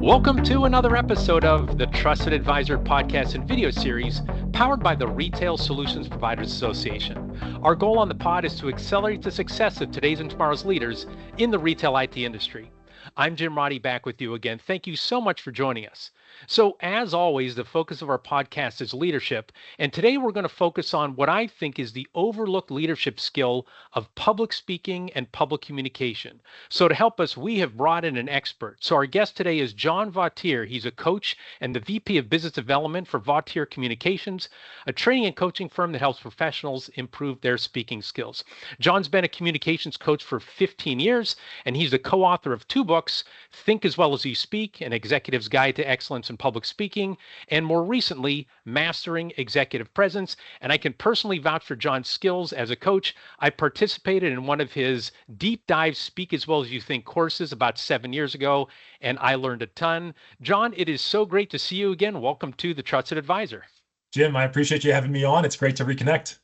Welcome to another episode of the Trusted Advisor podcast and video series powered by the Retail Solutions Providers Association. Our goal on the pod is to accelerate the success of today's and tomorrow's leaders in the retail IT industry. I'm Jim Roddy, back with you again. Thank you so much for joining us. So, as always, the focus of our podcast is leadership. And today we're going to focus on what I think is the overlooked leadership skill of public speaking and public communication. So, to help us, we have brought in an expert. So, our guest today is John Vautier. He's a coach and the VP of Business Development for Vautier Communications, a training and coaching firm that helps professionals improve their speaking skills. John's been a communications coach for 15 years, and he's the co-author of two books, Think as Well as You Speak, An Executive's Guide to Excellence in Public Speaking, and more recently, Mastering Executive Presence. And I can personally vouch for John's skills as a coach. I participated in one of his deep dive Speak as Well as You Think courses about 7 years ago, and I learned a ton. John, it is so great to see you again. Welcome to the Trusted Advisor. Jim, I appreciate you having me on. It's great to reconnect.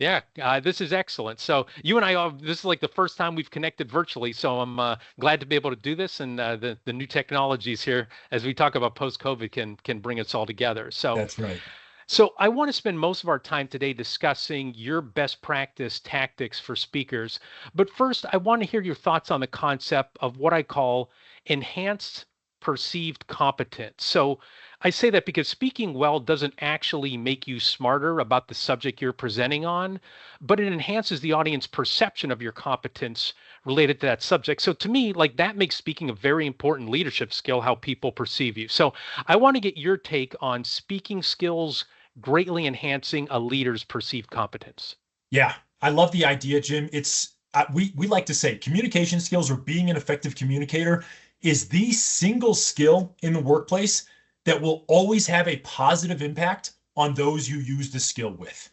Yeah, this is excellent. So you and I, this is like the first time we've connected virtually. So I'm glad to be able to do this, and the new technologies here, as we talk about post-COVID, can bring us all together. So that's right. So I want to spend most of our time today discussing your best practice tactics for speakers. But first, I want to hear your thoughts on the concept of what I call enhanced perceived competence. So I say that because speaking well doesn't actually make you smarter about the subject you're presenting on, but it enhances the audience perception of your competence related to that subject. So to me, like, that makes speaking a very important leadership skill, how people perceive you. So I want to get your take on speaking skills greatly enhancing a leader's perceived competence. Yeah, I love the idea, Jim. It's we like to say communication skills, or being an effective communicator, is the single skill in the workplace that will always have a positive impact on those you use the skill with.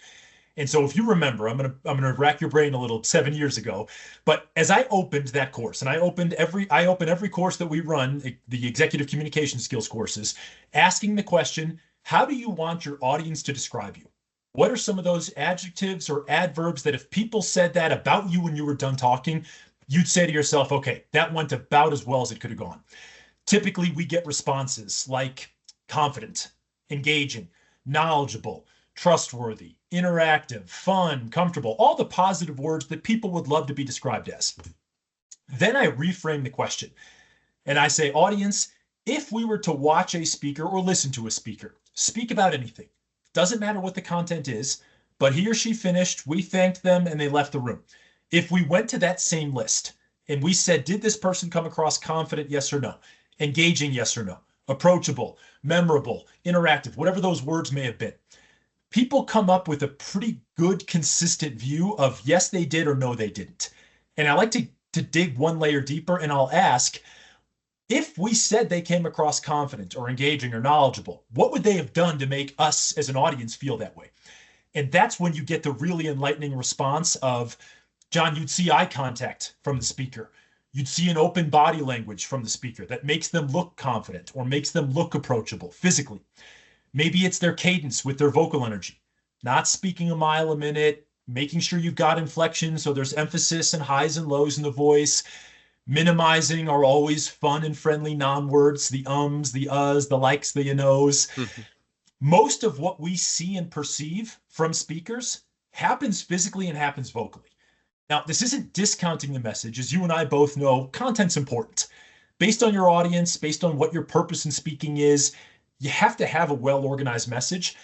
And so if you remember, I'm gonna rack your brain a little, 7 years ago, but as I opened that course, and I open every course that we run, the executive communication skills courses, asking the question, how do you want your audience to describe you? What are some of those adjectives or adverbs that if people said that about you when you were done talking, you'd say to yourself, okay, that went about as well as it could have gone. Typically, we get responses like confident, engaging, knowledgeable, trustworthy, interactive, fun, comfortable, all the positive words that people would love to be described as. Then I reframe the question and I say, audience, if we were to watch a speaker or listen to a speaker speak about anything, doesn't matter what the content is, but he or she finished, we thanked them, and they left the room. If we went to that same list and we said, did this person come across confident, yes or no? Engaging, yes or no? Approachable, memorable, interactive, whatever those words may have been. People come up with a pretty good, consistent view of yes, they did, or no, they didn't. And I like to dig one layer deeper, and I'll ask, if we said they came across confident or engaging or knowledgeable, what would they have done to make us as an audience feel that way? And that's when you get the really enlightening response of, John, you'd see eye contact from the speaker. You'd see an open body language from the speaker that makes them look confident or makes them look approachable physically. Maybe it's their cadence with their vocal energy, not speaking a mile a minute, making sure you've got inflection so there's emphasis and highs and lows in the voice, minimizing our always fun and friendly non-words, the ums, the uhs, the likes, the you knows. Most of what we see and perceive from speakers happens physically and happens vocally. Now, this isn't discounting the message. As you and I both know, content's important. Based on your audience, based on what your purpose in speaking is, you have to have a well-organized message.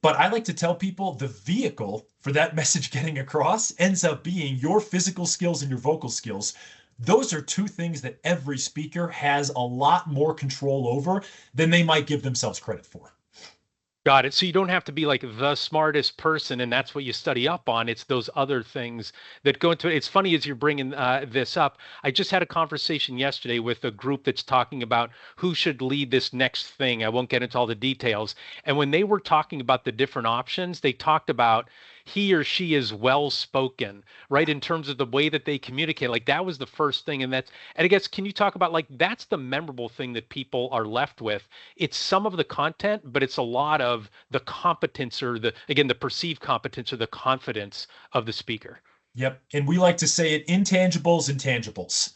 But I like to tell people the vehicle for that message getting across ends up being your physical skills and your vocal skills. Those are two things that every speaker has a lot more control over than they might give themselves credit for. Got it. So you don't have to be like the smartest person, and that's what you study up on. It's those other things that go into it. It's funny as you're bringing this up. I just had a conversation yesterday with a group that's talking about who should lead this next thing. I won't get into all the details. And when they were talking about the different options, they talked about he or she is well spoken, right? In terms of the way that they communicate, like that was the first thing. And I guess, can you talk about, like, that's the memorable thing that people are left with? It's some of the content, but it's a lot of the competence, or the perceived competence or the confidence of the speaker. Yep. And we like to say it, intangibles, intangibles.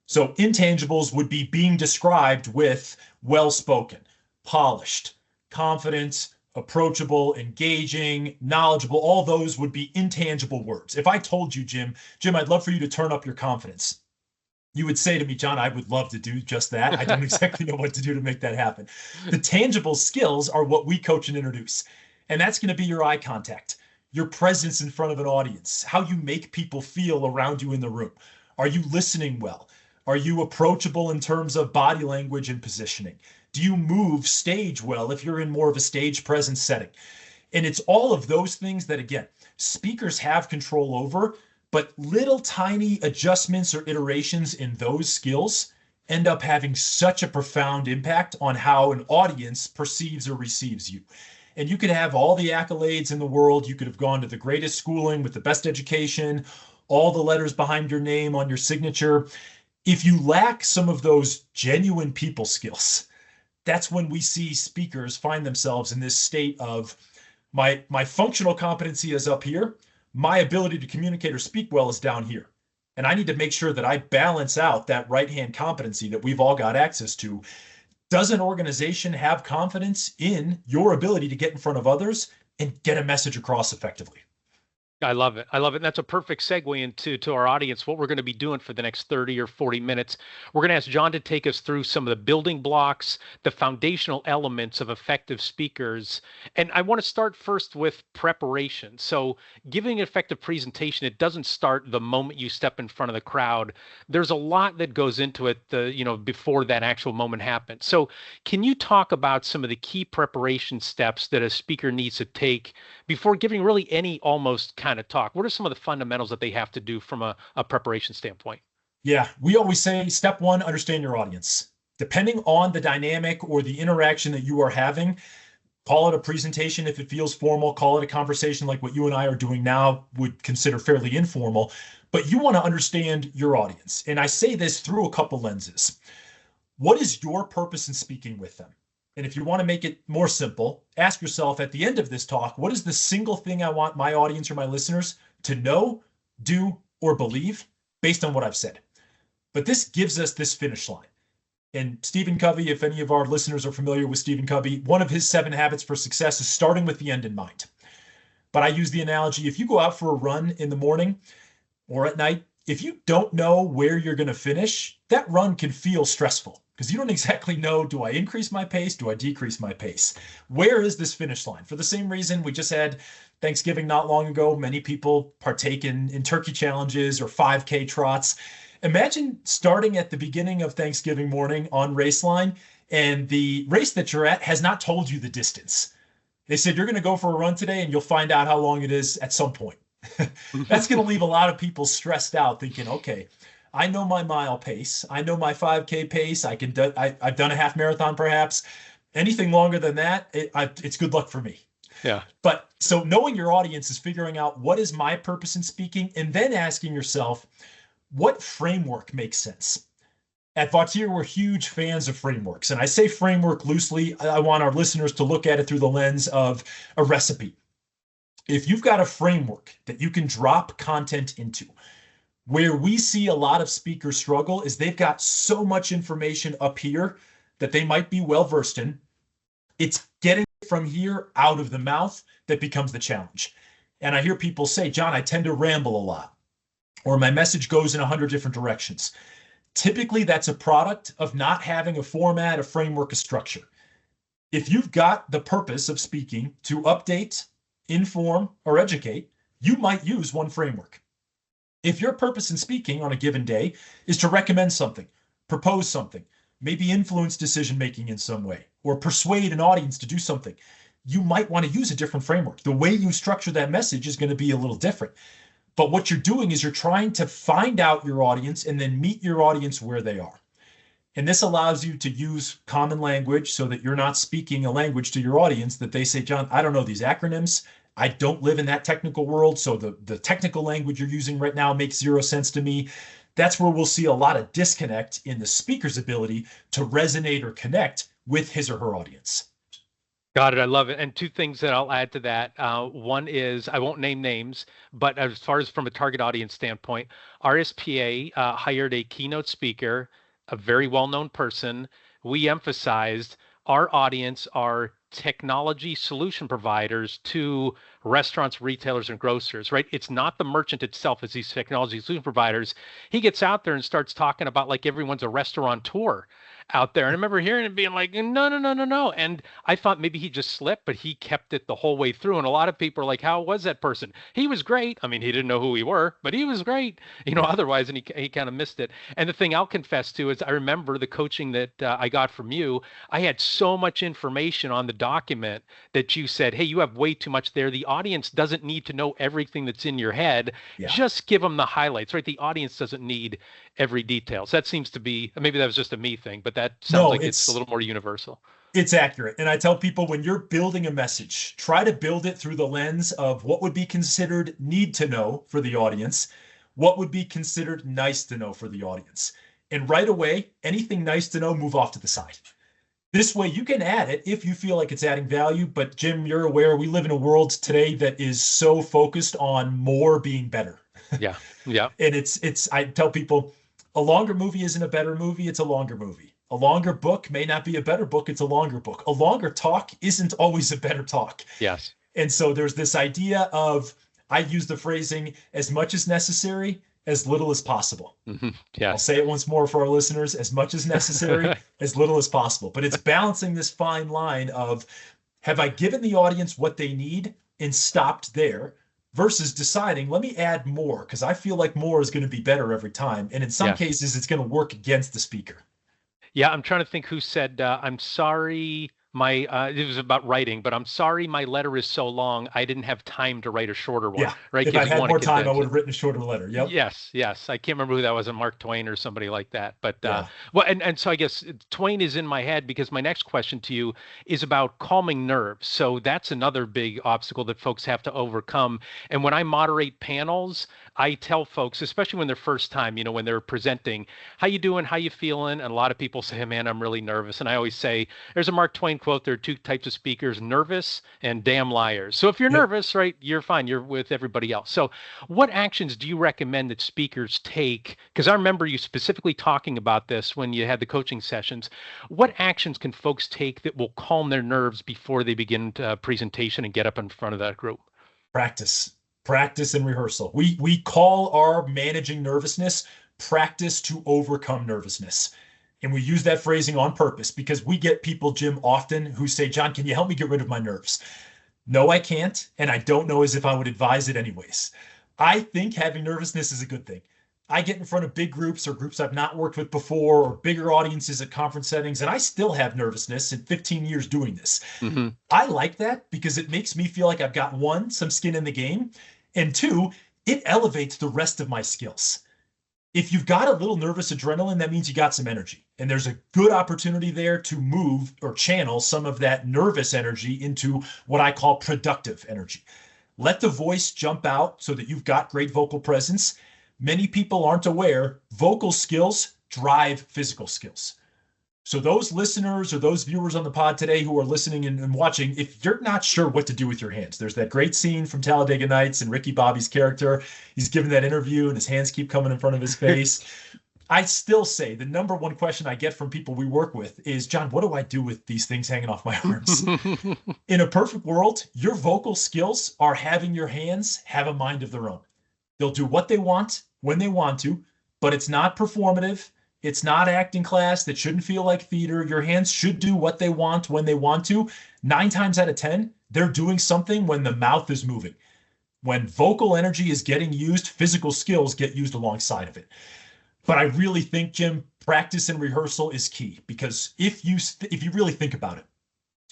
So intangibles would be being described with well-spoken, polished, confident, approachable, engaging, knowledgeable. All those would be intangible words. If I told you, Jim, I'd love for you to turn up your confidence, you would say to me, John, I would love to do just that. I don't exactly know what to do to make that happen. The tangible skills are what we coach and introduce. And that's going to be your eye contact, your presence in front of an audience, how you make people feel around you in the room. Are you listening well? Are you approachable in terms of body language and positioning? Do you move stage well if you're in more of a stage presence setting? And it's all of those things that, again, speakers have control over, but little tiny adjustments or iterations in those skills end up having such a profound impact on how an audience perceives or receives you. And you could have all the accolades in the world. You could have gone to the greatest schooling with the best education, all the letters behind your name on your signature. If you lack some of those genuine people skills, that's when we see speakers find themselves in this state of my functional competency is up here. My ability to communicate or speak well is down here. And I need to make sure that I balance out that right-hand competency that we've all got access to. Does an organization have confidence in your ability to get in front of others and get a message across effectively? I love it. I love it. And that's a perfect segue into our audience, what we're going to be doing for the next 30 or 40 minutes. We're going to ask John to take us through some of the building blocks, the foundational elements of effective speakers. And I want to start first with preparation. So giving an effective presentation, it doesn't start the moment you step in front of the crowd. There's a lot that goes into it, before that actual moment happens. So can you talk about some of the key preparation steps that a speaker needs to take before giving really any almost kind of talk? What are some of the fundamentals that they have to do from a preparation standpoint? Yeah, we always say step one, understand your audience. Depending on the dynamic or the interaction that you are having, call it a presentation if it feels formal, call it a conversation like what you and I are doing now, would consider fairly informal, but you want to understand your audience. And I say this through a couple lenses. What is your purpose in speaking with them? And if you want to make it more simple, ask yourself at the end of this talk, what is the single thing I want my audience or my listeners to know, do, or believe based on what I've said? But this gives us this finish line. And Stephen Covey, if any of our listeners are familiar with Stephen Covey, one of his 7 habits for success is starting with the end in mind. But I use the analogy, if you go out for a run in the morning or at night, if you don't know where you're going to finish, that run can feel stressful because you don't exactly know, do I increase my pace? Do I decrease my pace? Where is this finish line? For the same reason we just had Thanksgiving not long ago, many people partake in turkey challenges or 5K trots. Imagine starting at the beginning of Thanksgiving morning on race line and the race that you're at has not told you the distance. They said, you're going to go for a run today and you'll find out how long it is at some point. That's going to leave a lot of people stressed out thinking, okay, I know my mile pace. I know my 5K pace. I've done a half marathon perhaps. Anything longer than that, it's good luck for me. Yeah. But so knowing your audience is figuring out what is my purpose in speaking and then asking yourself, what framework makes sense? At Vautier, we're huge fans of frameworks. And I say framework loosely. I want our listeners to look at it through the lens of a recipe. If you've got a framework that you can drop content into, where we see a lot of speakers struggle is they've got so much information up here that they might be well versed in. It's getting it from here out of the mouth that becomes the challenge. And I hear people say, John, I tend to ramble a lot, or my message goes in 100 different directions. Typically, that's a product of not having a format, a framework, a structure. If you've got the purpose of speaking to update, inform, or educate, you might use one framework. If your purpose in speaking on a given day is to recommend something, propose something, maybe influence decision-making in some way, or persuade an audience to do something, you might want to use a different framework. The way you structure that message is going to be a little different. But what you're doing is you're trying to find out your audience and then meet your audience where they are. And this allows you to use common language so that you're not speaking a language to your audience that they say, John, I don't know these acronyms. I don't live in that technical world. So the technical language you're using right now makes zero sense to me. That's where we'll see a lot of disconnect in the speaker's ability to resonate or connect with his or her audience. Got it. I love it. And two things that I'll add to that. One is I won't name names, but as far as from a target audience standpoint, RSPA hired a keynote speaker, a very well-known person. We emphasized our audience are technology solution providers to restaurants, retailers, and grocers, right? It's not the merchant itself as these technology solution providers. He gets out there and starts talking about like everyone's a restaurateur out there. And I remember hearing it being like, no, no, no, no, no. And I thought maybe he just slipped, but he kept it the whole way through. And a lot of people are like, how was that person? He was great. I mean, he didn't know who we were, but he was great, Yeah. otherwise, and he kind of missed it. And the thing I'll confess to is I remember the coaching that I got from you. I had so much information on the document that you said, hey, you have way too much there. The audience doesn't need to know everything that's in your head. Yeah. Just give them the highlights, right? The audience doesn't need every detail. So that seems to be, maybe that was just a me thing, but that sounds No, like it's a little more universal. it's accurate. And I tell people when you're building a message, try to build it through the lens of what would be considered need to know for the audience, what would be considered nice to know for the audience. And right away, anything nice to know, move off to the side. This way you can add it if you feel like it's adding value. But Jim, you're aware we live in a world today that is so focused on more being better. Yeah. Yeah. And I tell people a longer movie isn't a better movie, it's a longer movie. A longer book may not be a better book, it's a longer book. A longer talk isn't always a better talk. Yes. And so there's this idea of, I use the phrasing, as much as necessary, as little as possible. I'll Yes. say it once more for our listeners, as much as necessary, as little as possible. But it's balancing this fine line of, have I given the audience what they need and stopped there, versus deciding, let me add more because I feel like more is going to be better every time. And in some Yes. cases, it's going to work against the speaker. Yeah, I'm trying to think who said, I'm sorry, it was about writing, but I'm sorry my letter is so long, I didn't have time to write a shorter one, Yeah. right? If Because I you had want more to time, I condense would it. have written a shorter letter. Yep. Yes, yes. I can't remember who that was, Mark Twain or somebody like that. But Yeah. well, and so I guess Twain is in my head because my next question to you is about calming nerves. So that's another big obstacle that folks have to overcome. And when I moderate panels, I tell folks, especially when they're first time, when they're presenting, how you doing, how you feeling? And a lot of people say, man, I'm really nervous. And I always say, there's a Mark Twain quote, there are two types of speakers, nervous and damn liars. So if you're Yep. nervous, right, you're fine. You're with everybody else. So what actions do you recommend that speakers take? Because I remember you specifically talking about this when you had the coaching sessions. What actions can folks take that will calm their nerves before they begin a presentation and get up in front of that group? Practice, practice and rehearsal. We call our managing nervousness practice to overcome nervousness. And we use that phrasing on purpose because we get people, Jim, often who say, John, can you help me get rid of my nerves? No, I can't. And I don't know as if I would advise it anyways. I think having nervousness is a good thing. I get in front of big groups or groups I've not worked with before or bigger audiences at conference settings, and I still have nervousness in 15 years doing this. Hmm. I like that because it makes me feel like I've got one, some skin in the game, and two, it elevates the rest of my skills. If you've got a little nervous adrenaline, that means you got some energy. And there's a good opportunity there to move or channel some of that nervous energy into what I call productive energy. Let the voice jump out so that you've got great vocal presence. Many people aren't aware vocal skills drive physical skills. So those listeners or those viewers on the pod today who are listening and watching, if you're not sure what to do with your hands, there's that great scene from Talladega Nights and Ricky Bobby's character. He's giving that interview and his hands keep coming in front of his face. I still say the number one question I get from people we work with is, John, what do I do with these things hanging off my arms? In a perfect world, your vocal skills are having your hands have a mind of their own. They'll do what they want when they want to, but it's not performative. It's not acting class. That shouldn't feel like theater. Your hands should do what they want when they want to. 9 times out of 10, they're doing something when the mouth is moving. When vocal energy is getting used, physical skills get used alongside of it. But I really think, Jim, practice and rehearsal is key because if you really think about it,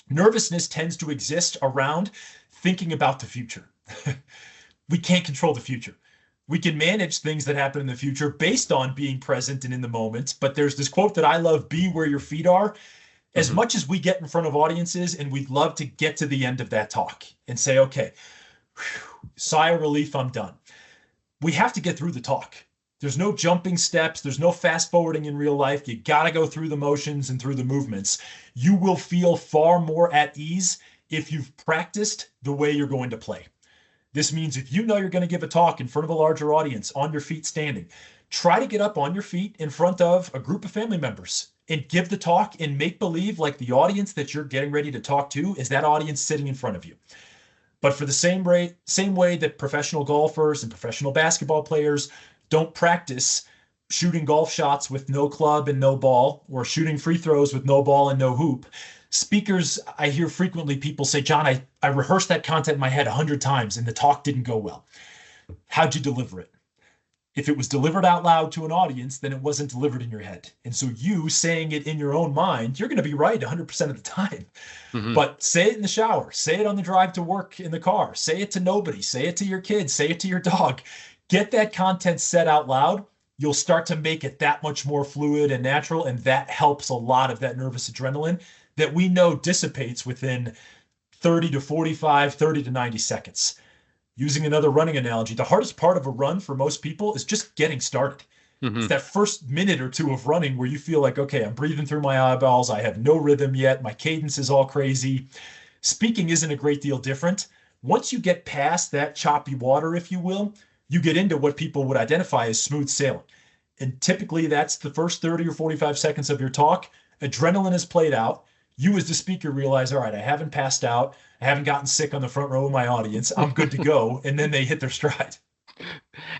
nervousness tends to exist around thinking about the future. We can't control the future. We can manage things that happen in the future based on being present and in the moment. But there's this quote that I love, be where your feet are. As much as we get in front of audiences and we'd love to get to the end of that talk and say, okay, whew, sigh of relief, I'm done. We have to get through the talk. There's no jumping steps. There's no fast forwarding in real life. You got to go through the motions and through the movements. You will feel far more at ease if you've practiced the way you're going to play. This means if you know you're going to give a talk in front of a larger audience on your feet standing, try to get up on your feet in front of a group of family members and give the talk and make believe like the audience that you're getting ready to talk to is that audience sitting in front of you. But for the same way that professional golfers and professional basketball players don't practice shooting golf shots with no club and no ball, or shooting free throws with no ball and no hoop, speakers, I hear frequently people say, John, I rehearsed that content in my head 100 times and the talk didn't go well. How'd you deliver it? If it was delivered out loud to an audience, then it wasn't delivered in your head. And so you saying it in your own mind, you're going to be right 100% of the time. Mm-hmm. But say it in the shower, say it on the drive to work in the car, say it to nobody, say it to your kids, say it to your dog. Get that content said out loud. You'll start to make it that much more fluid and natural. And that helps a lot of that nervous adrenaline that we know dissipates within 30 to 45, 30 to 90 seconds. Using another running analogy, the hardest part of a run for most people is just getting started. Mm-hmm. It's that first minute or two of running where you feel like, okay, I'm breathing through my eyeballs. I have no rhythm yet. My cadence is all crazy. Speaking isn't a great deal different. Once you get past that choppy water, if you will, you get into what people would identify as smooth sailing. And typically that's the first 30 or 45 seconds of your talk. Adrenaline is played out. You as the speaker realize, all right, I haven't passed out. I haven't gotten sick on the front row of my audience. I'm good to go. And then they hit their stride.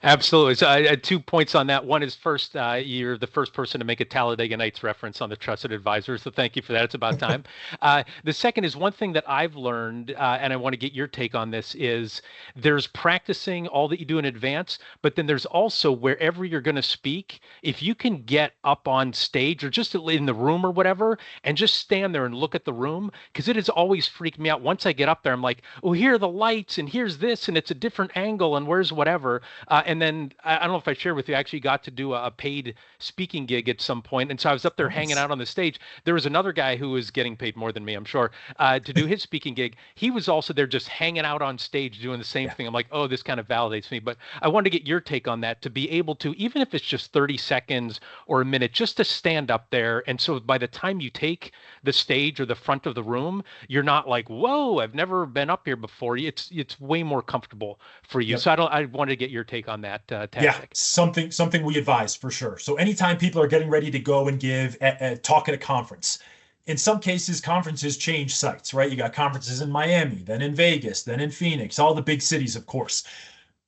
Absolutely. So I had 2 points on that. One is first, you're the first person to make a Talladega Nights reference on the Trusted Advisor. So thank you for that. It's about time. The second is one thing that I've learned, and I want to get your take on this, is there's practicing all that you do in advance, but then there's also wherever you're going to speak, if you can get up on stage or just in the room or whatever, and just stand there and look at the room, because it has always freaked me out. Once I get up there, I'm like, oh, here are the lights, and here's this, and it's a different angle, and where's whatever. And then I don't know if I shared with you, I actually got to do a paid speaking gig at some point. And so I was up there hanging out on the stage. There was another guy who was getting paid more than me, I'm sure, to do his speaking gig. He was also there just hanging out on stage doing the same thing. I'm like, oh, this kind of validates me. But I wanted to get your take on that, to be able to, even if it's just 30 seconds or a minute, just to stand up there. And so by the time you take the stage or the front of the room, you're not like, whoa, I've never been up here before. It's way more comfortable for you. Yep. So I wanted to get your take on that tactic. Yeah, something we advise for sure. So anytime people are getting ready to go and give a talk at a conference, in some cases, conferences change sites, right? You got conferences in Miami, then in Vegas, then in Phoenix, all the big cities, of course.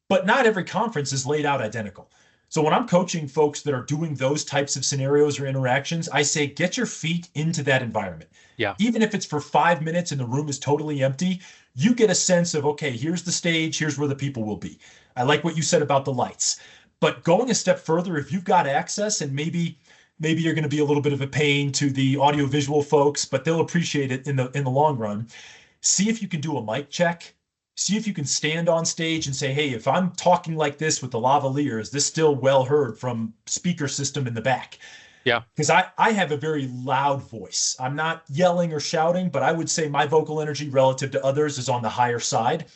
But not every conference is laid out identical. So when I'm coaching folks that are doing those types of scenarios or interactions, I say, get your feet into that environment. Yeah. Even if it's for 5 minutes and the room is totally empty, you get a sense of, okay, here's the stage, here's where the people will be. I like what you said about the lights. But going a step further, if you've got access, and maybe you're going to be a little bit of a pain to the audiovisual folks, but they'll appreciate it in the long run. See if you can do a mic check. See if you can stand on stage and say, hey, if I'm talking like this with the lavalier, is this still well heard from speaker system in the back? Yeah. Because I have a very loud voice. I'm not yelling or shouting, but I would say my vocal energy relative to others is on the higher side.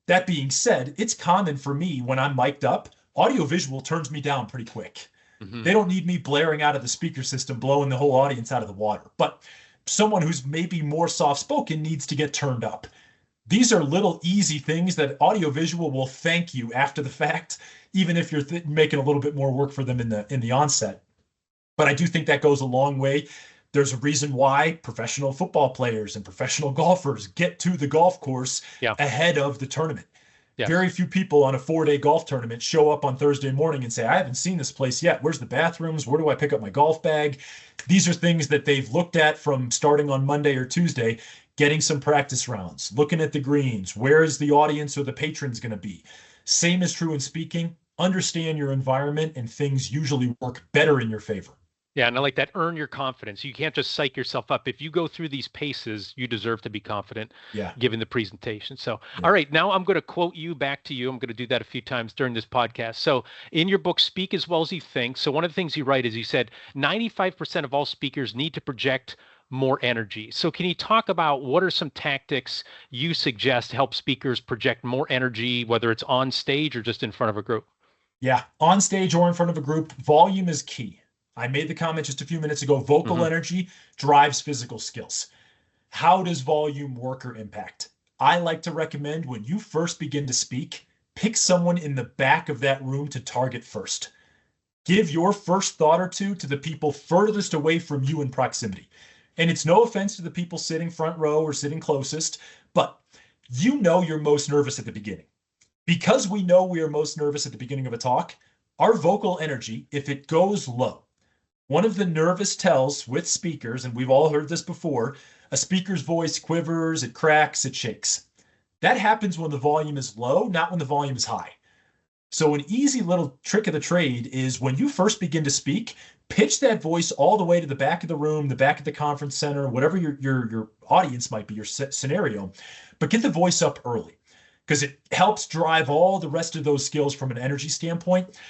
That being said, it's common for me when I'm mic'd up, audiovisual turns me down pretty quick. Mm-hmm. They don't need me blaring out of the speaker system, blowing the whole audience out of the water. But someone who's maybe more soft-spoken needs to get turned up. These are little easy things that audiovisual will thank you after the fact, even if you're making a little bit more work for them in the onset. But I do think that goes a long way. There's a reason why professional football players and professional golfers get to the golf course ahead of the tournament. Yeah. Very few people on a 4-day golf tournament show up on Thursday morning and say, I haven't seen this place yet. Where's the bathrooms? Where do I pick up my golf bag? These are things that they've looked at from starting on Monday or Tuesday, getting some practice rounds, looking at the greens. Where is the audience or the patrons going to be? Same is true in speaking. Understand your environment, and things usually work better in your favor. Yeah, and I like that. Earn your confidence. You can't just psych yourself up. If you go through these paces, you deserve to be confident given the presentation. So, all right, now I'm going to quote you back to you. I'm going to do that a few times during this podcast. So in your book, Speak as Well as You Think. So one of the things you write is you said 95% of all speakers need to project more energy. So can you talk about what are some tactics you suggest to help speakers project more energy, whether it's on stage or just in front of a group? Yeah, on stage or in front of a group, volume is key. I made the comment just a few minutes ago, vocal energy drives physical skills. How does volume work or impact? I like to recommend when you first begin to speak, pick someone in the back of that room to target first. Give your first thought or two to the people furthest away from you in proximity. And it's no offense to the people sitting front row or sitting closest, but you know you're most nervous at the beginning. Because we know we are most nervous at the beginning of a talk, our vocal energy, if it goes low, one of the nervous tells with speakers, and we've all heard this before, a speaker's voice quivers, it cracks, it shakes. That happens when the volume is low, not when the volume is high. So an easy little trick of the trade is when you first begin to speak, pitch that voice all the way to the back of the room, the back of the conference center, whatever your audience might be, your scenario, but get the voice up early because it helps drive all the rest of those skills from an energy standpoint.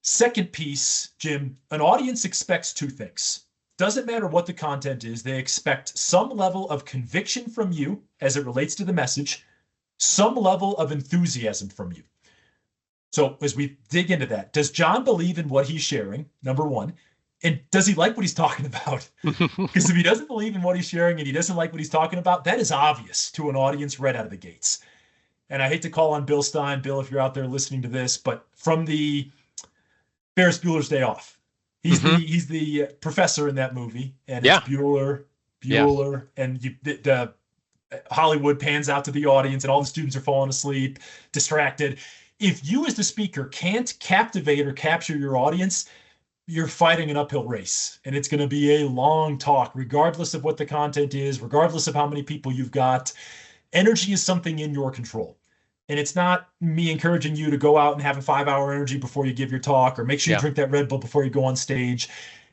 Second piece, Jim, an audience expects two things. Doesn't matter what the content is, they expect some level of conviction from you as it relates to the message, some level of enthusiasm from you. So as we dig into that, does John believe in what he's sharing? Number one. And does he like what he's talking about? Because if he doesn't believe in what he's sharing and he doesn't like what he's talking about, that is obvious to an audience right out of the gates. And I hate to call on Bill Stein, Bill, if you're out there listening to this, but from the Ferris Bueller's Day Off, he's the professor in that movie, and it's Bueller, and the Hollywood pans out to the audience, and all the students are falling asleep, distracted. If you as the speaker can't captivate or capture your audience, you're fighting an uphill race, and it's going to be a long talk, regardless of what the content is, regardless of how many people you've got. Energy is something in your control. And it's not me encouraging you to go out and have a 5-hour energy before you give your talk, or make sure you drink that Red Bull before you go on stage.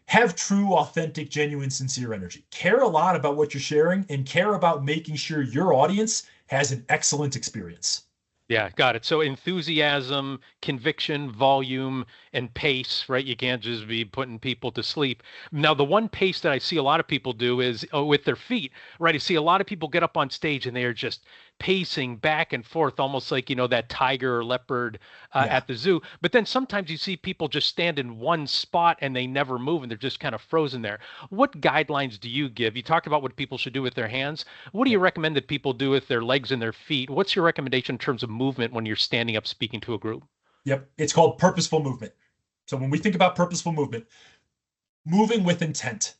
Have true, authentic, genuine, sincere energy. Care a lot about what you're sharing and care about making sure your audience has an excellent experience. Yeah, got it. So enthusiasm, conviction, volume, and pace, right? You can't just be putting people to sleep. Now, the one pace that I see a lot of people do is with their feet, right? I see a lot of people get up on stage and they are just pacing back and forth, almost like, that tiger or leopard at the zoo. But then sometimes you see people just stand in one spot and they never move and they're just kind of frozen there. What guidelines do you give? You talked about what people should do with their hands. What do you recommend that people do with their legs and their feet? What's your recommendation in terms of movement when you're standing up speaking to a group? Yep. It's called purposeful movement. So when we think about purposeful movement, moving with intent.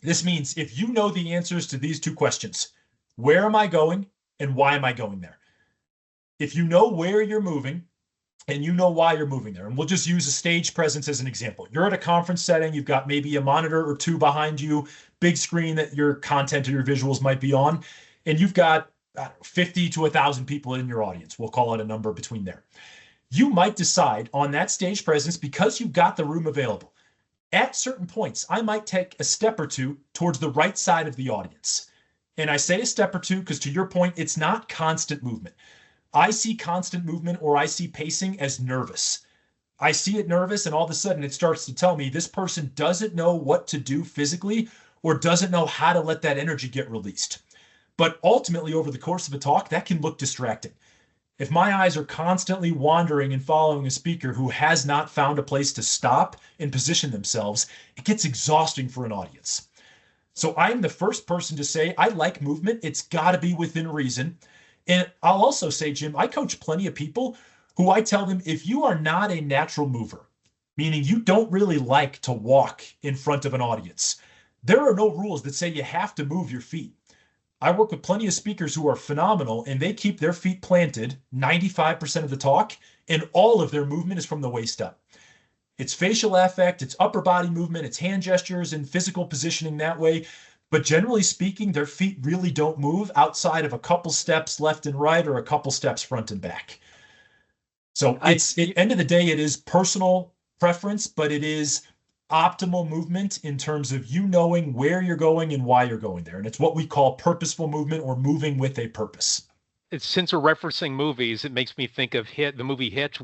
This means if you know the answers to these two questions, where am I going and why am I going there? If you know where you're moving and you know why you're moving there, and we'll just use a stage presence as an example. You're at a conference setting, you've got maybe a monitor or two behind you, big screen that your content or your visuals might be on, and you've got 50 to 1,000 people in your audience. We'll call it a number between there. You might decide on that stage presence, because you've got the room available, at certain points, I might take a step or two towards the right side of the audience. And I say a step or two because, to your point, it's not constant movement. I see constant movement, or I see pacing, as nervous. I see it nervous, and all of a sudden it starts to tell me this person doesn't know what to do physically or doesn't know how to let that energy get released. But ultimately, over the course of a talk, that can look distracting. If my eyes are constantly wandering and following a speaker who has not found a place to stop and position themselves, it gets exhausting for an audience. So I'm the first person to say, I like movement. It's got to be within reason. And I'll also say, Jim, I coach plenty of people who I tell them, if you are not a natural mover, meaning you don't really like to walk in front of an audience, there are no rules that say you have to move your feet. I work with plenty of speakers who are phenomenal, and they keep their feet planted 95% of the talk, and all of their movement is from the waist up. It's facial affect, it's upper body movement, it's hand gestures and physical positioning that way. But generally speaking, their feet really don't move outside of a couple steps left and right or a couple steps front and back. So at the end of the day, it is personal preference, but it is optimal movement in terms of you knowing where you're going and why you're going there. And it's what we call purposeful movement, or moving with a purpose. Since we're referencing movies, it makes me think of the movie Hitch.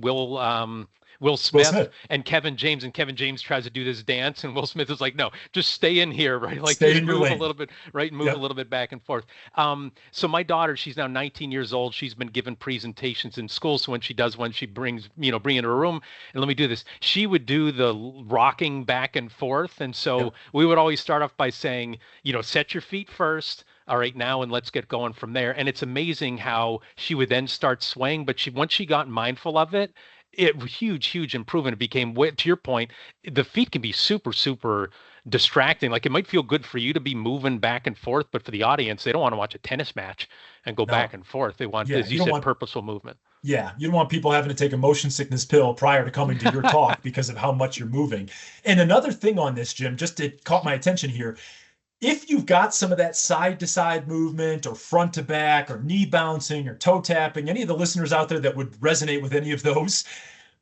Will Smith and Kevin James, and Kevin James tries to do this dance, and Will Smith is like, no, just stay in here, right? Like, stay just in your move lane. a little bit, right? Move a little bit back and forth. So my daughter, she's now 19 years old. She's been given presentations in school. So when she does one, she bring into a room and let me do this. She would do the rocking back and forth. And so we would always start off by saying, set your feet first, all right, now and let's get going from there. And it's amazing how she would then start swaying, but once she got mindful of it, huge improvement. It became, to your point, the feet can be super distracting. Like it might feel good for you to be moving back and forth, but for the audience, they don't want to watch a tennis match and go back No, and forth. They want, yeah, as you said, purposeful movement. yeah, you don't want people having to take a motion sickness pill prior to coming to your talk because of how much you're moving. And another thing on this, Jim, just it caught my attention here. If you've got some of that side to side movement or front to back or knee bouncing or toe tapping, any of the listeners out there that would resonate with any of those,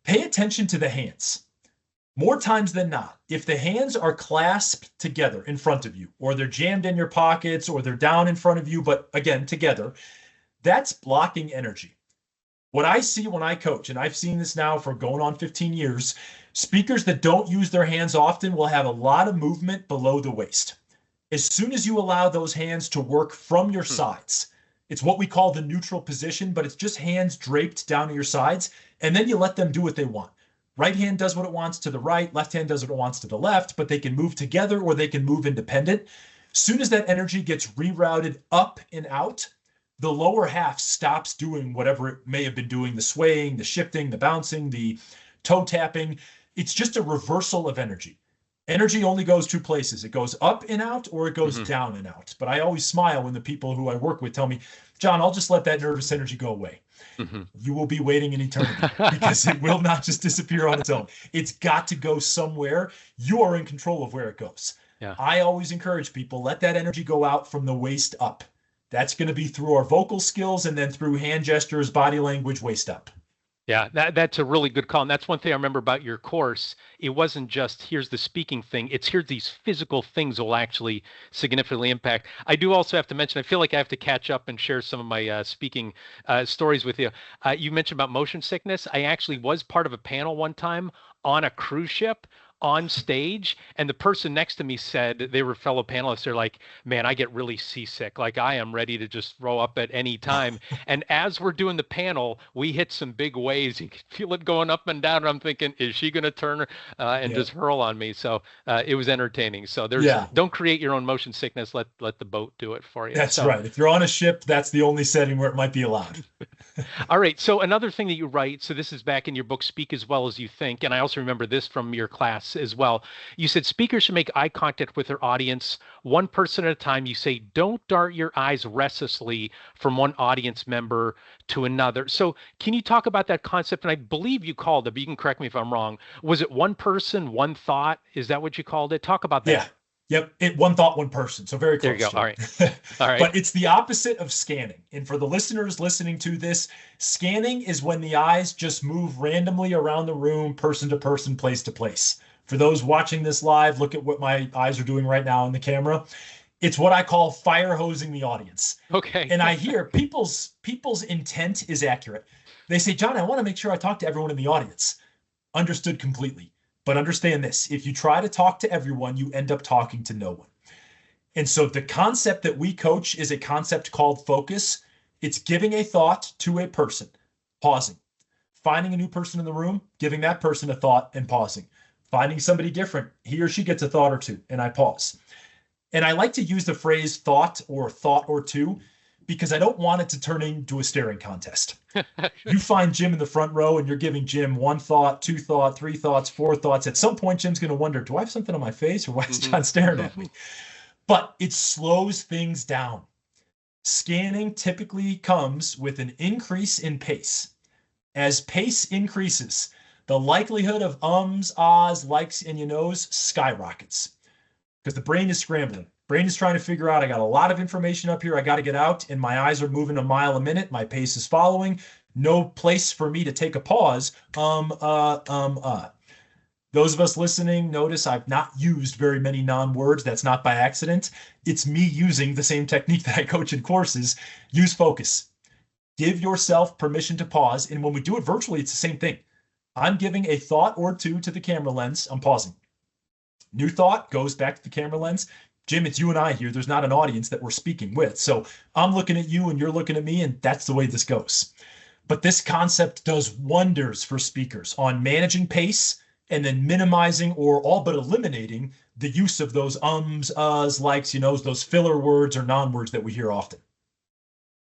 pay attention to the hands. More times than not, if the hands are clasped together in front of you, or they're jammed in your pockets, or they're down in front of you, but again, together, that's blocking energy. What I see when I coach, and I've seen this now for going on 15 years, speakers that don't use their hands often will have a lot of movement below the waist. As soon as you allow those hands to work from your sides, it's what we call the neutral position, but it's just hands draped down to your sides, and then you let them do what they want. Right hand does what it wants to the right, left hand does what it wants to the left, but they can move together or they can move independent. Soon as that energy gets rerouted up and out, the lower half stops doing whatever it may have been doing, the swaying, the shifting, the bouncing, the toe tapping. It's just a reversal of energy. Energy only goes two places. It goes up and out or it goes down and out. But I always smile when the people who I work with tell me, John, I'll just let that nervous energy go away. You will be waiting an eternity because it will not just disappear on its own. It's got to go somewhere. You are in control of where it goes. Yeah. I always encourage people, let that energy go out from the waist up. That's going to be through our vocal skills and then through hand gestures, body language, waist up. Yeah, that's a really good call. And that's one thing I remember about your course. It wasn't just here's the speaking thing. It's here's these physical things will actually significantly impact. I do also have to mention, I feel like I have to catch up and share some of my speaking stories with you. You mentioned about motion sickness. I actually was part of a panel one time on a cruise ship on stage, and the person next to me said, they were fellow panelists, they're like, man, I get really seasick. Like I am ready to just throw up at any time. And as we're doing the panel, we hit some big waves. You can feel it going up and down. And I'm thinking, is she going to turn and just hurl on me? So it was entertaining. So don't create your own motion sickness. Let the boat do it for you. That's right. If you're on a ship, that's the only setting where it might be allowed. All right. So another thing that you write, so this is back in your book, Speak as Well as You Think. And I also remember this from your class as well. You said speakers should make eye contact with their audience, one person at a time. You say, don't dart your eyes restlessly from one audience member to another. So can you talk about that concept? And I believe you called it, but you can correct me if I'm wrong. Was it one person, one thought? Is that what you called it? Talk about that. Yeah. Yep. One thought, one person. So very close. There you go. All right. All right. But it's the opposite of scanning. And for the listeners listening to this, scanning is when the eyes just move randomly around the room, person to person, place to place. For those watching this live, look at what my eyes are doing right now in the camera. It's what I call fire hosing the audience. Okay. And I hear people's intent is accurate. They say, John, I want to make sure I talk to everyone in the audience. Understood completely. But understand this, if you try to talk to everyone, you end up talking to no one. And so the concept that we coach is a concept called focus. It's giving a thought to a person, pausing, finding a new person in the room, giving that person a thought and pausing, finding somebody different. He or she gets a thought or two, and I pause. And I like to use the phrase thought or two because I don't want it to turn into a staring contest. You find Jim in the front row and you're giving Jim one thought, two thoughts, three thoughts, four thoughts. At some point, Jim's going to wonder, do I have something on my face or why is John staring at me? But it slows things down. Scanning typically comes with an increase in pace. As pace increases, the likelihood of ums, ahs, likes, and you knows skyrockets because the brain is scrambling. Brain is trying to figure out, I got a lot of information up here. I got to get out and my eyes are moving a mile a minute. My pace is following. No place for me to take a pause. Those of us listening, notice I've not used very many non-words. That's not by accident. It's me using the same technique that I coach in courses. Use focus. Give yourself permission to pause. And when we do it virtually, it's the same thing. I'm giving a thought or two to the camera lens. I'm pausing. New thought goes back to the camera lens. Jim, it's you and I here. There's not an audience that we're speaking with. So I'm looking at you and you're looking at me, and that's the way this goes. But this concept does wonders for speakers on managing pace and then minimizing or all but eliminating the use of those ums, uhs, likes, those filler words or non-words that we hear often.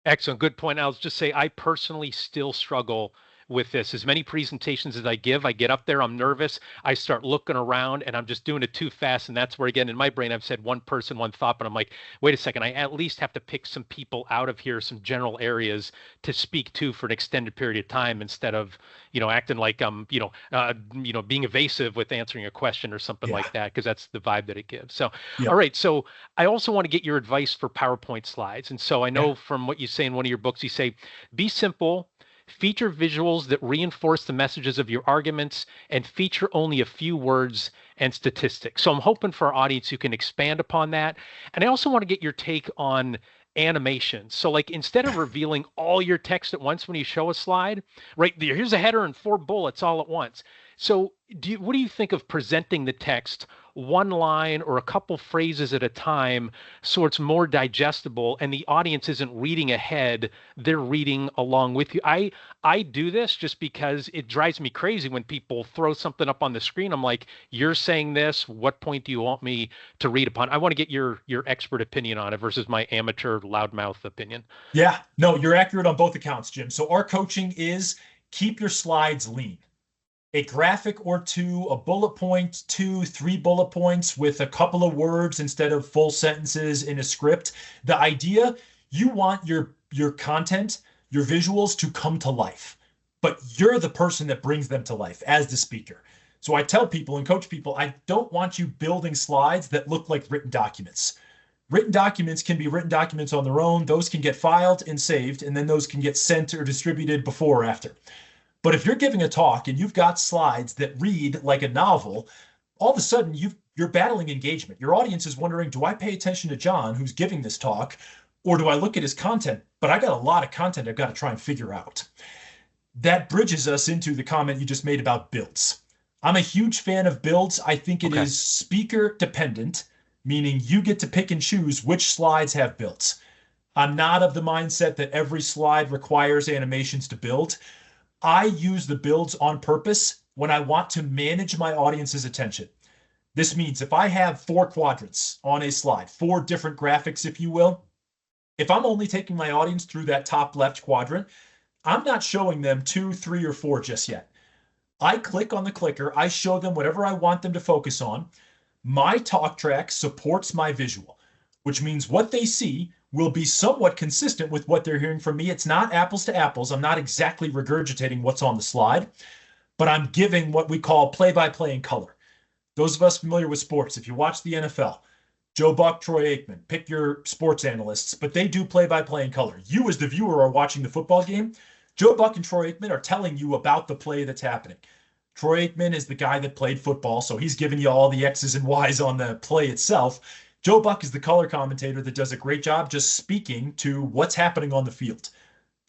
Excellent. Good point. I'll just say I personally still struggle with this. As many presentations as I give, I get up there, I'm nervous, I start looking around, and I'm just doing it too fast. And that's where, again, in my brain, I've said one person, one thought, but I'm like, wait a second, I at least have to pick some people out of here, some general areas to speak to for an extended period of time instead of, acting like I'm, being evasive with answering a question or something Yeah. like that, because that's the vibe that it gives. So, all Yep. right. So I also want to get your advice for PowerPoint slides. And so I Yeah. know from what you say in one of your books, you say, be simple, feature visuals that reinforce the messages of your arguments, and feature only a few words and statistics. So I'm hoping for our audience who can expand upon that. And I also want to get your take on animation. So like instead of revealing all your text at once when you show a slide, right, here's a header and 4 bullets all at once. So what do you think of presenting the text one line or a couple phrases at a time so it's more digestible and the audience isn't reading ahead, they're reading along with you? I do this just because it drives me crazy when people throw something up on the screen. I'm like, you're saying this, what point do you want me to read upon? I want to get your expert opinion on it versus my amateur loudmouth opinion. Yeah. No, you're accurate on both accounts, Jim. So our coaching is keep your slides lean. A graphic or two, a bullet point, 2, 3 bullet points with a couple of words instead of full sentences in a script. The idea, you want your content, your visuals to come to life, but you're the person that brings them to life as the speaker. So I tell people and coach people, I don't want you building slides that look like written documents. Written documents can be written documents on their own. Those can get filed and saved, and then those can get sent or distributed before or after. But if you're giving a talk and you've got slides that read like a novel, all of a sudden you're battling engagement. Your audience is wondering, do I pay attention to John who's giving this talk, or do I look at his content? But I got a lot of content I've got to try and figure out. That bridges us into the comment you just made about builds. I'm a huge fan of builds. I think it Okay. is speaker dependent, meaning you get to pick and choose which slides have builds. I'm not of the mindset that every slide requires animations to build. I use the builds on purpose when I want to manage my audience's attention. This means if I have 4 quadrants on a slide, 4 different graphics, if you will, if I'm only taking my audience through that top left quadrant, I'm not showing them 2, 3, or 4 just yet. I click on the clicker, I show them whatever I want them to focus on. My talk track supports my visual, which means what they see will be somewhat consistent with what they're hearing from me. It's not apples to apples. I'm not exactly regurgitating what's on the slide, but I'm giving what we call play-by-play in color. Those of us familiar with sports, if you watch the NFL, Joe Buck, Troy Aikman, pick your sports analysts, but they do play-by-play in color. You as the viewer are watching the football game. Joe Buck and Troy Aikman are telling you about the play that's happening. Troy Aikman is the guy that played football, so he's giving you all the X's and Y's on the play itself. Joe Buck is the color commentator that does a great job just speaking to what's happening on the field.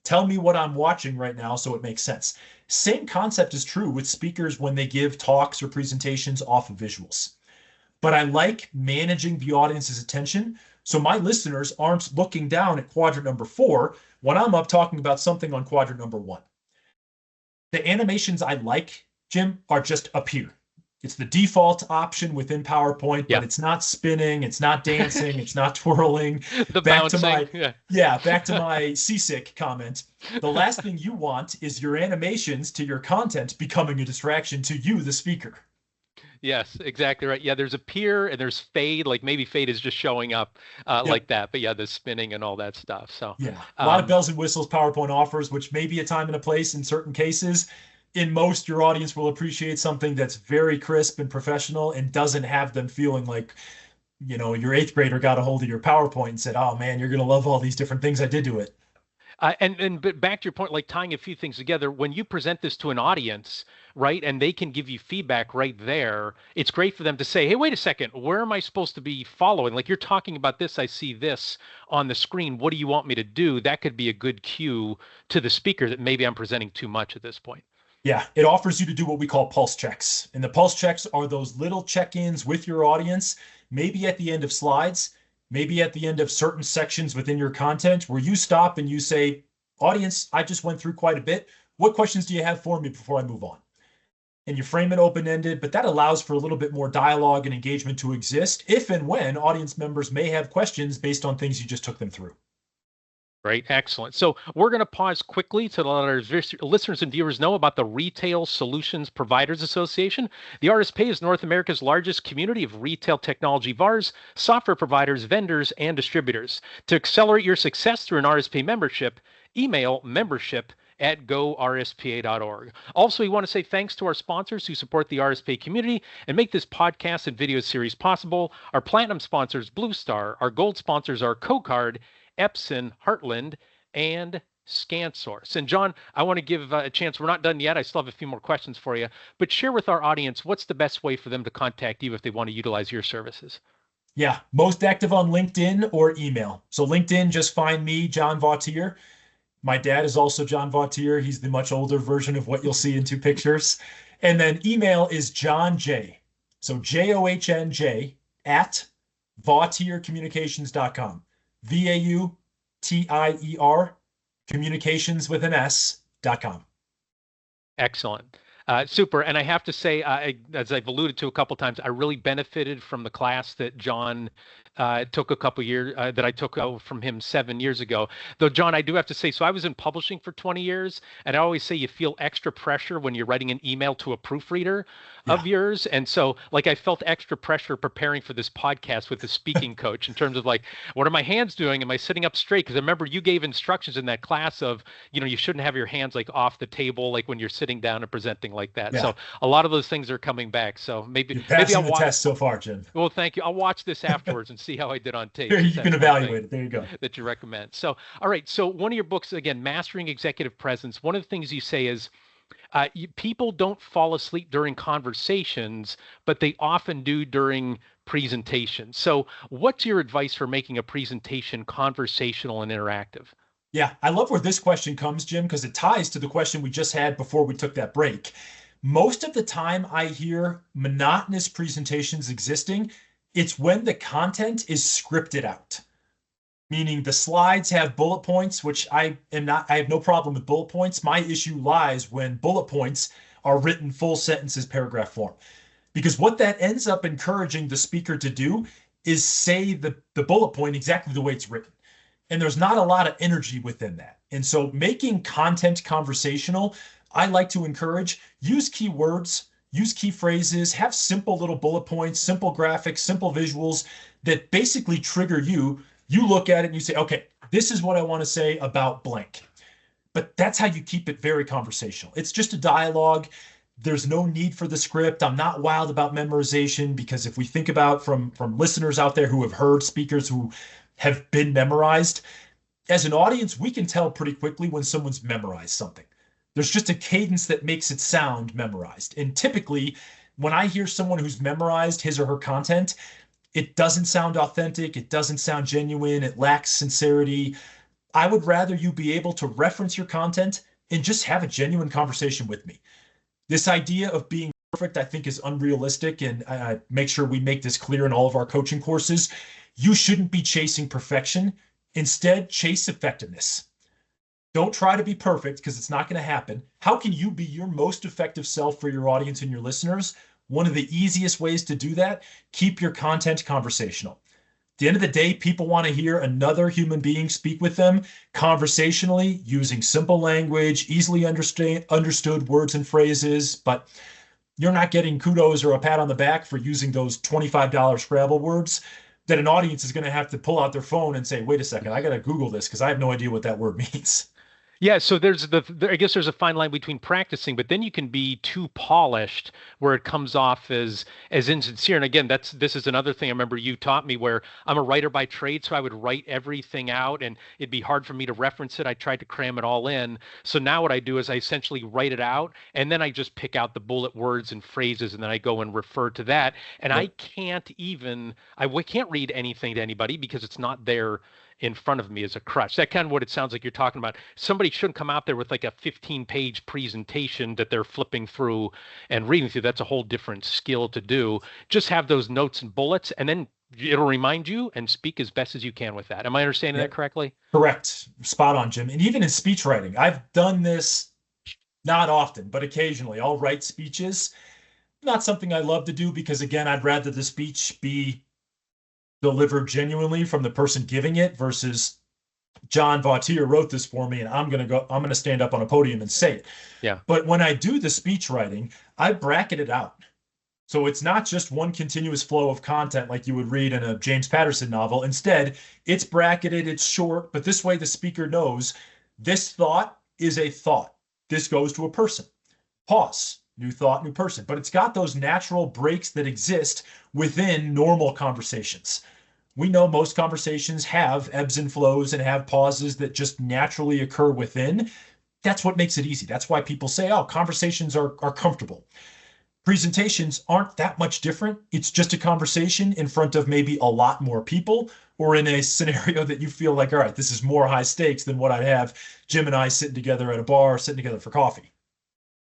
Tell me what I'm watching right now so it makes sense. Same concept is true with speakers when they give talks or presentations off of visuals. But I like managing the audience's attention so my listeners aren't looking down at quadrant number 4 when I'm up talking about something on quadrant number 1. The animations I like, Jim, are just up here. It's the default option within PowerPoint, Yeah. but it's not spinning, it's not dancing, it's not twirling. The Back bouncing. to back to my seasick comment. The last thing you want is your animations to your content becoming a distraction to you, the speaker. Yes, exactly right. Yeah, there's a peer and there's fade, like maybe fade is just showing up Yep. like that. But yeah, the spinning and all that stuff. So Yeah, a lot of um, bells and whistles PowerPoint offers, which may be a time and a place in certain cases. In most, your audience will appreciate something that's very crisp and professional and doesn't have them feeling like, your 8th grader got a hold of your PowerPoint and said, "Oh man, you're gonna love all these different things I did to it." and but back to your point, like tying a few things together, when you present this to an audience, right, and they can give you feedback right there, it's great for them to say, hey, wait a second, where am I supposed to be following? Like you're talking about this, I see this on the screen. What do you want me to do? That could be a good cue to the speaker that maybe I'm presenting too much at this point. Yeah, it offers you to do what we call pulse checks. And the pulse checks are those little check-ins with your audience, maybe at the end of slides, maybe at the end of certain sections within your content where you stop and you say, audience, I just went through quite a bit. What questions do you have for me before I move on? and you frame it open-ended, but that allows for a little bit more dialogue and engagement to exist if and when audience members may have questions based on things you just took them through. Great, excellent. So we're going to pause quickly to let our listeners and viewers know about the Retail Solutions Providers Association. The RSPA is North America's largest community of retail technology VARs, software providers, vendors, and distributors. To accelerate your success through an RSPA membership, email membership@gorspa.org. Also, we want to say thanks to our sponsors who support the RSPA community and make this podcast and video series possible. Our platinum sponsors, Blue Star. Our gold sponsors are CoCard, Epson, Heartland, and ScanSource. And John, I want to give a chance. We're not done yet. I still have a few more questions for you, but share with our audience what's the best way for them to contact you if they want to utilize your services. Yeah, most active on LinkedIn or email. So LinkedIn, just find me, John Vautier. My dad is also John Vautier. He's the much older version of what you'll see in two pictures. And then email is John J. So JOHNJ at VautierCommunications.com. VAUTIER communications with an S.com. Excellent. Super. And I have to say, as I've alluded to a couple times, I really benefited from the class that John took a couple years, that I took from him 7 years ago. Though, John, I do have to say, so I was in publishing for 20 years, and I always say you feel extra pressure when you're writing an email to a proofreader of yours. And so, like, I felt extra pressure preparing for this podcast with the speaking coach in terms of, like, what are my hands doing? Am I sitting up straight? Because I remember you gave instructions in that class of, you shouldn't have your hands, like, off the table, like when you're sitting down and presenting like that. Yeah. So a lot of those things are coming back. So maybe I'll watch the test so far, Jim. Well, thank you. I'll watch this afterwards and see how I did on tape. Here, you can evaluate it. There you go. That you recommend. So, all right. So one of your books, again, Mastering Executive Presence, one of the things you say is people don't fall asleep during conversations, but they often do during presentations. So what's your advice for making a presentation conversational and interactive? Yeah, I love where this question comes, Jim, because it ties to the question we just had before we took that break. Most of the time I hear monotonous presentations existing, it's when the content is scripted out. Meaning the slides have bullet points, which I have no problem with bullet points. My issue lies when bullet points are written full sentences, paragraph form. Because what that ends up encouraging the speaker to do is say the bullet point exactly the way it's written. And there's not a lot of energy within that. And so making content conversational, I like to encourage, use keywords, use key phrases, have simple little bullet points, simple graphics, simple visuals that basically trigger you. You look at it and you say, okay, this is what I want to say about blank. But that's how you keep it very conversational. It's just a dialogue. There's no need for the script. I'm not wild about memorization because if we think about from listeners out there who have heard speakers who have been memorized, as an audience, we can tell pretty quickly when someone's memorized something. There's just a cadence that makes it sound memorized. And typically, when I hear someone who's memorized his or her content, it doesn't sound authentic. It doesn't sound genuine. It lacks sincerity. I would rather you be able to reference your content and just have a genuine conversation with me. This idea of being perfect, I think, is unrealistic. And I make sure we make this clear in all of our coaching courses. You shouldn't be chasing perfection. Instead, chase effectiveness. Don't try to be perfect because it's not going to happen. How can you be your most effective self for your audience and your listeners? One of the easiest ways to do that, keep your content conversational. At the end of the day, people want to hear another human being speak with them conversationally, using simple language, easily understood words and phrases, but you're not getting kudos or a pat on the back for using those $25 Scrabble words that an audience is going to have to pull out their phone and say, wait a second, I got to Google this because I have no idea what that word means. Yeah, so I guess there's a fine line between practicing, but then you can be too polished where it comes off as insincere. And again, this is another thing I remember you taught me where I'm a writer by trade, so I would write everything out and it'd be hard for me to reference it. I tried to cram it all in. So now what I do is I essentially write it out and then I just pick out the bullet words and phrases and then I go and refer to that. And I can't read anything to anybody because it's not there in front of me as a crutch. That kind of what it sounds like you're talking about. Somebody shouldn't come out there with like a 15-page presentation that they're flipping through and reading through. That's a whole different skill to do. Just have those notes and bullets, and then it'll remind you and speak as best as you can with that. Am I understanding that correctly? Correct. Spot on, Jim. And even in speech writing, I've done this Not often, but occasionally I'll write speeches. Not something I love to do because, again, I'd rather the speech be delivered genuinely from the person giving it versus John Vautier wrote this for me and I'm going to stand up on a podium and say it. Yeah. But when I do the speech writing, I bracket it out. So it's not just one continuous flow of content like you would read in a James Patterson novel. Instead, it's bracketed, it's short, but this way the speaker knows this thought is a thought. This goes to a person. Pause, new thought, new person. But it's got those natural breaks that exist within normal conversations. We know most conversations have ebbs and flows and have pauses that just naturally occur within. That's what makes it easy. That's why people say, oh, conversations are comfortable. Presentations aren't that much different. It's just a conversation in front of maybe a lot more people, or in a scenario that you feel like, all right, this is more high stakes than what I'd have Jim and I sitting together at a bar, sitting together for coffee.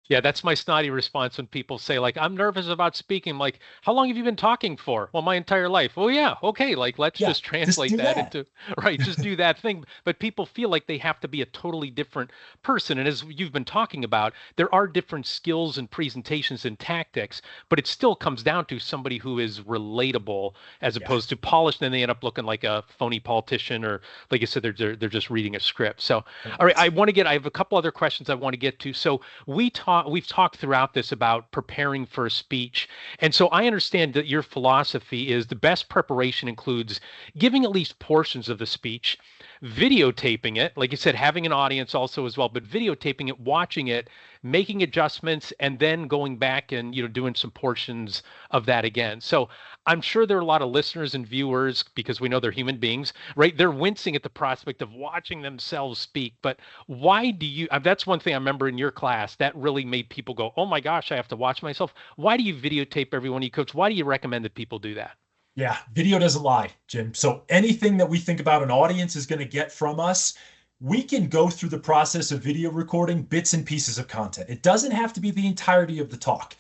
Yeah, that's my snotty response when people say, like, I'm nervous about speaking. I'm like, how long have you been talking for? Well, my entire life. Well, yeah, okay, like let's Yeah, just just translate do that that. into right, just do that thing. But people feel like they have to be a totally different person. And as you've been talking about, there are different skills and presentations and tactics, but it still comes down to somebody who is relatable as Yeah. opposed to polished, and then they end up looking like a phony politician, or like I said, they're just reading a script. So all right, I have a couple other questions I want to get to. So we've talked throughout this about preparing for a speech. And so I understand that your philosophy is the best preparation includes giving at least portions of the speech, videotaping it, like you said, having an audience also as well, but videotaping it, watching it, making adjustments, and then going back and doing some portions of that again. So I'm sure there are a lot of listeners and viewers, because we know they're human beings, right? They're wincing at the prospect of watching themselves speak. But why do you, that's one thing I remember in your class that really made people go, oh my gosh, I have to watch myself. Why do you videotape everyone you coach? Why do you recommend that people do that? Yeah, video doesn't lie, Jim. So anything that we think about an audience is going to get from us, we can go through the process of video recording bits and pieces of content. It doesn't have to be the entirety of the talk,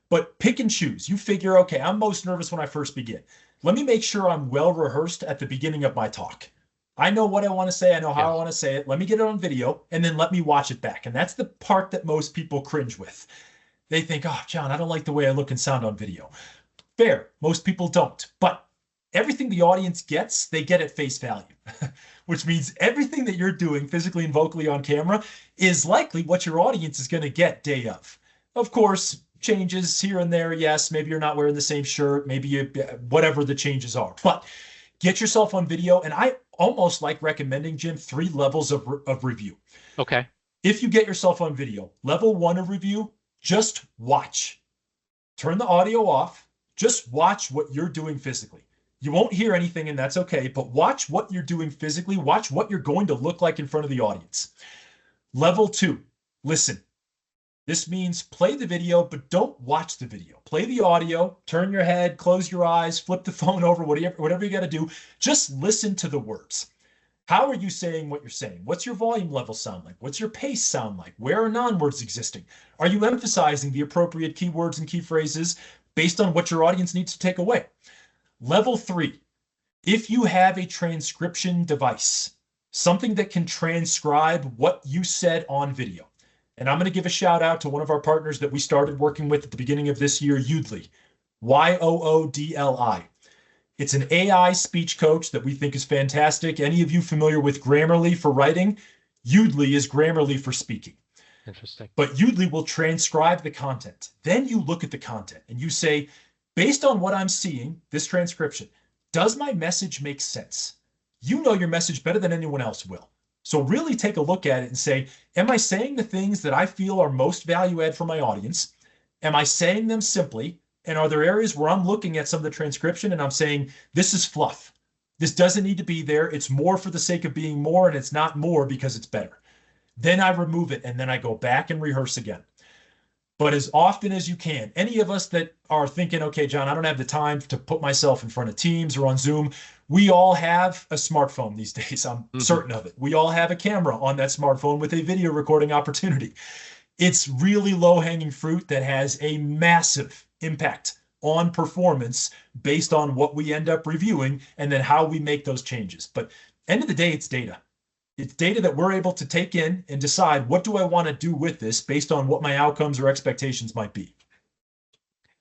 but pick and choose. You figure, okay, I'm most nervous when I first begin. Let me make sure I'm well rehearsed at the beginning of my talk. I know what I want to say. I know how I Yes. want to say it. Let me get it on video and then let me watch it back. And that's the part that most people cringe with. They think, oh, John, I don't like the way I look and sound on video. Fair. Most people don't. But everything the audience gets, they get at face value, which means everything that you're doing physically and vocally on camera is likely what your audience is going to get day of. Of course, changes here and there. Yes, maybe you're not wearing the same shirt, maybe whatever the changes are. But get yourself on video. And I almost like recommending, Jim, 3 levels of review. Okay. If you get yourself on video, level 1 of review, just watch. Turn the audio off. Just watch what you're doing physically. You won't hear anything, and that's okay, but watch what you're doing physically. Watch what you're going to look like in front of the audience. Level 2, listen. This means play the video, but don't watch the video. Play the audio, turn your head, close your eyes, flip the phone over, whatever you got to do. Just listen to the words. How are you saying what you're saying? What's your volume level sound like? What's your pace sound like? Where are non-words existing? Are you emphasizing the appropriate keywords and key phrases based on what your audience needs to take away? Level 3, if you have a transcription device, something that can transcribe what you said on video. And I'm going to give a shout out to one of our partners that we started working with at the beginning of this year, Yoodli, Yoodli. It's an AI speech coach that we think is fantastic. Any of you familiar with Grammarly for writing? Yoodli is Grammarly for speaking. Interesting. But Yoodli will transcribe the content. Then you look at the content and you say, based on what I'm seeing, this transcription, does my message make sense? You know your message better than anyone else will. So really take a look at it and say, am I saying the things that I feel are most value add for my audience? Am I saying them simply? And are there areas where I'm looking at some of the transcription and I'm saying, this is fluff. This doesn't need to be there. It's more for the sake of being more, and it's not more because it's better. Then I remove it and then I go back and rehearse again. But as often as you can, any of us that are thinking, okay, John, I don't have the time to put myself in front of Teams or on Zoom. We all have a smartphone these days. I'm certain of it. We all have a camera on that smartphone with a video recording opportunity. It's really low-hanging fruit that has a massive impact on performance based on what we end up reviewing and then how we make those changes. But end of the day, it's data. It's data that we're able to take in and decide, what do I want to do with this based on what my outcomes or expectations might be.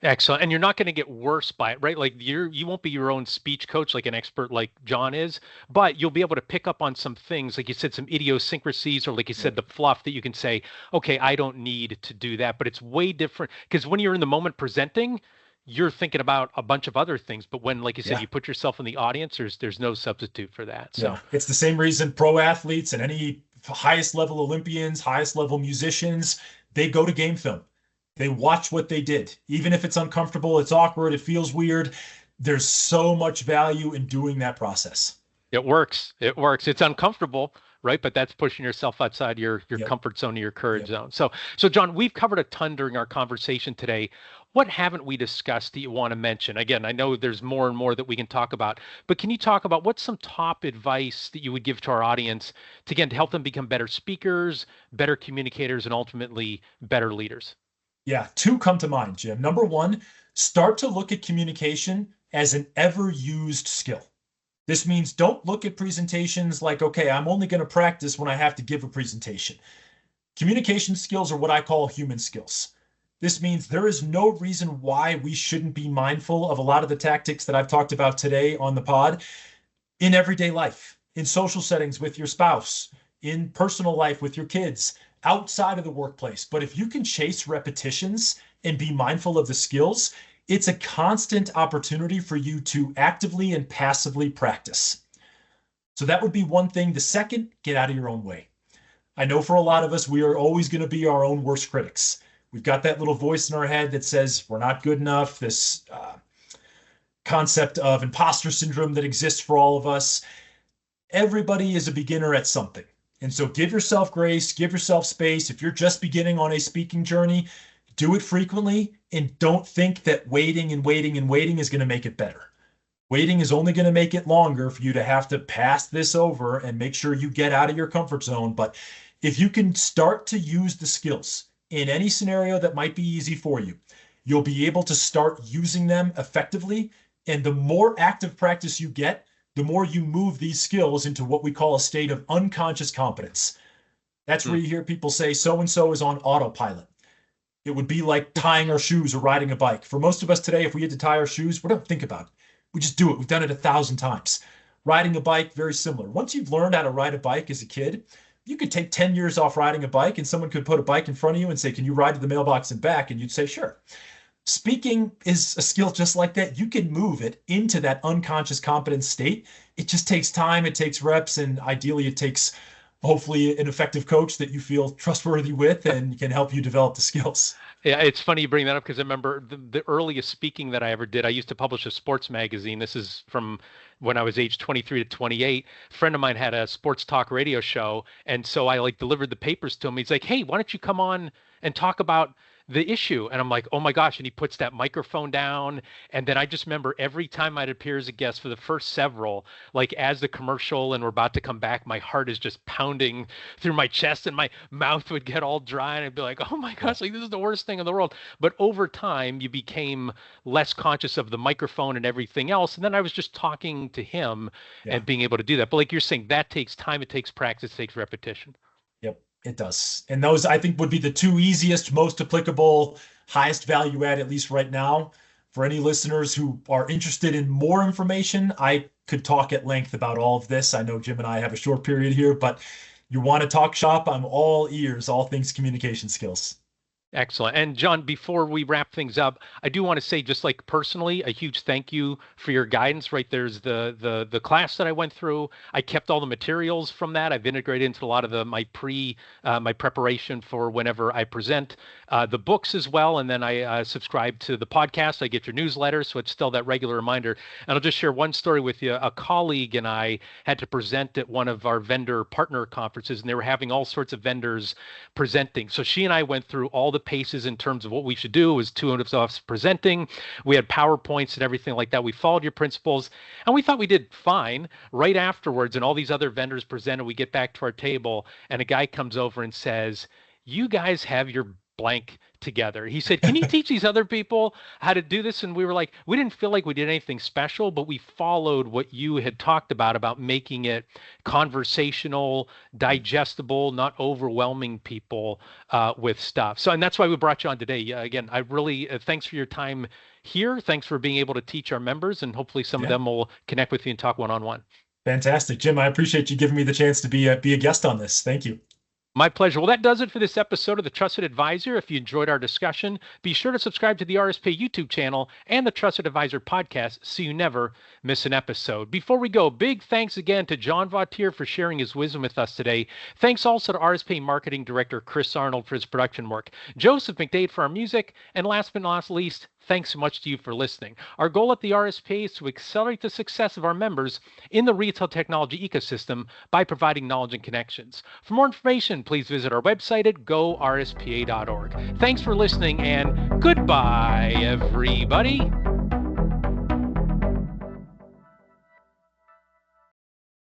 Excellent. And you're not going to get worse by it, right? Like you won't be your own speech coach like an expert like John is, but you'll be able to pick up on some things, like you said, some idiosyncrasies, or like you said, Yep. the fluff that you can say, okay, I don't need to do that. But it's way different because when you're in the moment presenting, you're thinking about a bunch of other things. But when, like you said, Yeah. you put yourself in the audience, there's no substitute for that. Yeah. So It's the same reason pro athletes and any highest level Olympians, highest level musicians, they go to game film. They watch what they did. Even if it's uncomfortable, it's awkward, it feels weird. There's so much value in doing that process. it works. It works. It's uncomfortable, right? But that's pushing yourself outside your Yep. comfort zone, your courage Yep. zone. So John, we've covered a ton during our conversation today. What haven't we discussed that you want to mention? Again, I know there's more and more that we can talk about, but can you talk about what's some top advice that you would give to our audience to, again, to help them become better speakers, better communicators, and ultimately better leaders? Yeah. Two come to mind, Jim. Number one, start to look at communication as an ever used skill. This means don't look at presentations like, okay, I'm only going to practice when I have to give a presentation. Communication skills are what I call human skills. This means there is no reason why we shouldn't be mindful of a lot of the tactics that I've talked about today on the pod in everyday life, in social settings with your spouse, in personal life with your kids, outside of the workplace. But if you can chase repetitions and be mindful of the skills, it's a constant opportunity for you to actively and passively practice. So that would be one thing. The second, get out of your own way. I know for a lot of us, we are always going to be our own worst critics. We've got that little voice in our head that says we're not good enough, this concept of imposter syndrome that exists for all of us. Everybody is a beginner at something. And so give yourself grace, give yourself space. If you're just beginning on a speaking journey, do it frequently and don't think that waiting and waiting and waiting is going to make it better. Waiting is only going to make it longer for you to have to pass this over and make sure you get out of your comfort zone. But if you can start to use the skills in any scenario that might be easy for you, you'll be able to start using them effectively. And the more active practice you get, the more you move these skills into what we call a state of unconscious competence. That's where you hear people say so and so is on autopilot. It would be like tying our shoes or riding a bike. For most of us today, if we had to tie our shoes, we don't think about it. We just do it. We've done it 1,000 times. Riding a bike, very similar. Once you've learned how to ride a bike as a kid, you could take 10 years off riding a bike and someone could put a bike in front of you and say, can you ride to the mailbox and back? And you'd say, sure. Speaking is a skill just like that. You can move it into that unconscious competence state. It just takes time, it takes reps, and ideally it takes hopefully an effective coach that you feel trustworthy with and can help you develop the skills. Yeah, it's funny you bring that up because I remember the earliest speaking that I ever did. I used to publish a sports magazine. This is from when I was age 23 to 28. A friend of mine had a sports talk radio show, and so I like delivered the papers to him. He's like, "Hey, why don't you come on and talk about the issue?" And I'm like, "Oh my gosh!" And he puts that microphone down, and then I just remember every time I'd appear as a guest for the first several, like as the commercial and we're about to come back, my heart is just pounding through my chest, and my mouth would get all dry, and I'd be like, "Oh my Yeah. gosh, like this is the worst thing in the world." But over time, you became less conscious of the microphone and everything else, and then I was just talking to him Yeah. and being able to do that. But like you're saying, that takes time, it takes practice, it takes repetition. Yep, it does. And those I think would be the two easiest, most applicable, highest value add, at least right now. For any listeners who are interested in more information, I could talk at length about all of this. I know Jim and I have a short period here, but you want to talk shop, I'm all ears, all things communication skills. Excellent. And John, before we wrap things up, I do want to say, just like personally, a huge thank you for your guidance. Right there's the class that I went through. I kept all the materials from that. I've integrated into a lot of my preparation for whenever I present, the books as well. And then I subscribe to the podcast. I get your newsletter, so it's still that regular reminder. And I'll just share one story with you. A colleague and I had to present at one of our vendor partner conferences, and they were having all sorts of vendors presenting. So she and I went through all the paces in terms of what we should do. It was 2 of us presenting. We had PowerPoints and everything like that. We followed your principles, and we thought we did fine. Right afterwards, and all these other vendors presented, we get back to our table, and a guy comes over and says, "You guys have your blank together. He said, can you teach these other people how to do this? And we were like, we didn't feel like we did anything special, but we followed what you had talked about making it conversational, digestible, not overwhelming people with stuff. So, and that's why we brought you on today. Again, I really, thanks for your time here. Thanks for being able to teach our members, and hopefully some of them will connect with you and talk one-on-one. Fantastic. Jim, I appreciate you giving me the chance to be a guest on this. Thank you. My pleasure. Well, that does it for this episode of The Trusted Advisor. If you enjoyed our discussion, be sure to subscribe to the RSPA YouTube channel and the Trusted Advisor podcast so you never miss an episode. Before we go, big thanks again to John Vautier for sharing his wisdom with us today. Thanks also to RSPA Marketing Director Chris Arnold for his production work, Joseph McDade for our music, and last but not least, thanks so much to you for listening. Our goal at the RSPA is to accelerate the success of our members in the retail technology ecosystem by providing knowledge and connections. For more information, please visit our website at gorspa.org. Thanks for listening, and goodbye, everybody.